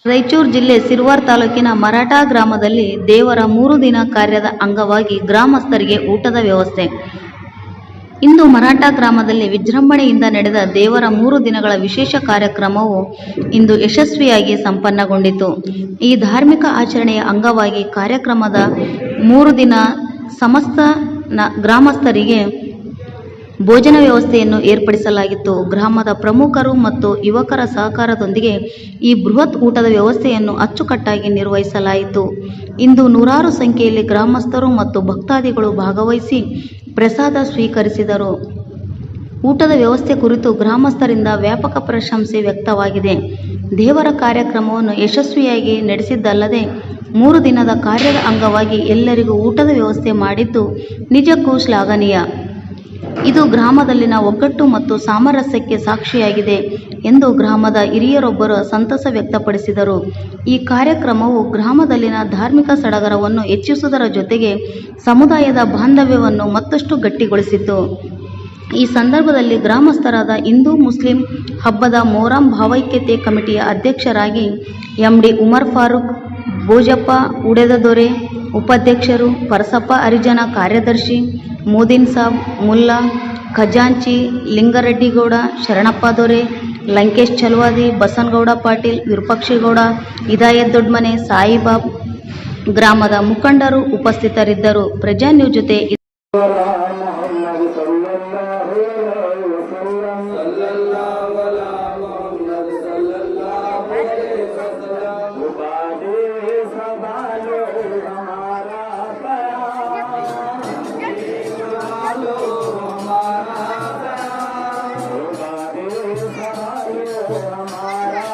ರಾಯಚೂರು ಜಿಲ್ಲೆ ಸಿರವಾರ ತಾಲೂಕಿನ ಮರಾಠ ಗ್ರಾಮದಲ್ಲಿ ದೇವರ 3 ದಿನ ಕಾರ್ಯದ ಅಂಗವಾಗಿ ಗ್ರಾಮಸ್ಥರಿಗೆ ಊಟದ ವ್ಯವಸ್ಥೆ. ಇಂದು ಮರಾಠ ಗ್ರಾಮದಲ್ಲಿ ವಿಜೃಂಭಣೆಯಿಂದ ನಡೆದ ದೇವರ 3 ದಿನಗಳ ವಿಶೇಷ ಕಾರ್ಯಕ್ರಮವು ಇಂದು ಯಶಸ್ವಿಯಾಗಿ ಸಂಪನ್ನಗೊಂಡಿತು. ಈ ಧಾರ್ಮಿಕ ಆಚರಣೆಯ ಅಂಗವಾಗಿ ಕಾರ್ಯಕ್ರಮದ 3 ದಿನ ಸಮಸ್ತ ಗ್ರಾಮಸ್ಥರಿಗೆ ಭೋಜನ ವ್ಯವಸ್ಥೆಯನ್ನು ಏರ್ಪಡಿಸಲಾಗಿತ್ತು. ಗ್ರಾಮದ ಪ್ರಮುಖರು ಮತ್ತು ಯುವಕರ ಸಹಕಾರದೊಂದಿಗೆ ಈ ಬೃಹತ್ ಊಟದ ವ್ಯವಸ್ಥೆಯನ್ನು ಅಚ್ಚುಕಟ್ಟಾಗಿ ನಿರ್ವಹಿಸಲಾಯಿತು. ಇಂದು ನೂರಾರು ಸಂಖ್ಯೆಯಲ್ಲಿ ಗ್ರಾಮಸ್ಥರು ಮತ್ತು ಭಕ್ತಾದಿಗಳು ಭಾಗವಹಿಸಿ ಪ್ರಸಾದ ಸ್ವೀಕರಿಸಿದರು. ಊಟದ ವ್ಯವಸ್ಥೆ ಕುರಿತು ಗ್ರಾಮಸ್ಥರಿಂದ ವ್ಯಾಪಕ ಪ್ರಶಂಸೆ ವ್ಯಕ್ತವಾಗಿದೆ. ದೇವರ ಕಾರ್ಯಕ್ರಮವನ್ನು ಯಶಸ್ವಿಯಾಗಿ ನಡೆಸಿದ್ದಲ್ಲದೆ 3 ದಿನದ ಕಾರ್ಯದ ಅಂಗವಾಗಿ ಎಲ್ಲರಿಗೂ ಊಟದ ವ್ಯವಸ್ಥೆ ಮಾಡಿದ್ದು ನಿಜಕ್ಕೂ ಶ್ಲಾಘನೀಯ. ಇದು ಗ್ರಾಮದಲ್ಲಿನ ಒಗ್ಗಟ್ಟು ಮತ್ತು ಸಾಮರಸ್ಯಕ್ಕೆ ಸಾಕ್ಷಿಯಾಗಿದೆ ಎಂದು ಗ್ರಾಮದ ಹಿರಿಯರೊಬ್ಬರು ಸಂತಸ ವ್ಯಕ್ತಪಡಿಸಿದರು. ಈ ಕಾರ್ಯಕ್ರಮವು ಗ್ರಾಮದಲ್ಲಿನ ಧಾರ್ಮಿಕ ಸಡಗರವನ್ನು ಹೆಚ್ಚಿಸುವುದರ ಜೊತೆಗೆ ಸಮುದಾಯದ ಬಾಂಧವ್ಯವನ್ನು ಮತ್ತಷ್ಟು ಗಟ್ಟಿಗೊಳಿಸಿತು. ಈ ಸಂದರ್ಭದಲ್ಲಿ ಗ್ರಾಮಸ್ಥರಾದ ಹಿಂದೂ ಮುಸ್ಲಿಂ ಹಬ್ಬದ ಮೊಹರಂ ಭಾವೈಕ್ಯತೆ ಕಮಿಟಿಯ ಅಧ್ಯಕ್ಷರಾಗಿ ಎಂ.ಡಿ. ಉಮರ್ ಫಾರೂಕ್, ಭೋಜಪ್ಪ ಉಡೆದದೊರೆ ಉಪಾಧ್ಯಕ್ಷರು, ಪರಸಪ್ಪ ಹರಿಜನ ಕಾರ್ಯದರ್ಶಿ, ಮೋದಿನ್ ಸಾಬ್, ಮುಲ್ಲಾ ಖಜಾಂಚಿ, ಲಿಂಗರೆಡ್ಡಿಗೌಡ, ಶರಣಪ್ಪ ದೊರೆ, ಲಂಕೇಶ್ ಚಲವಾದಿ, ಬಸನಗೌಡ ಪಾಟೀಲ್, ವಿರೂಪಾಕ್ಷಗೌಡ, ಹಿದಾಯತ್ ದೊಡ್ಮನೆ, ಸಾಯಿಬಾಬ್ ಗ್ರಾಮದ ಮುಖಂಡರು ಉಪಸ್ಥಿತರಿದ್ದರು. ಪ್ರಜಾನ್ಯೂಸ್ ಜೊತೆ हमारा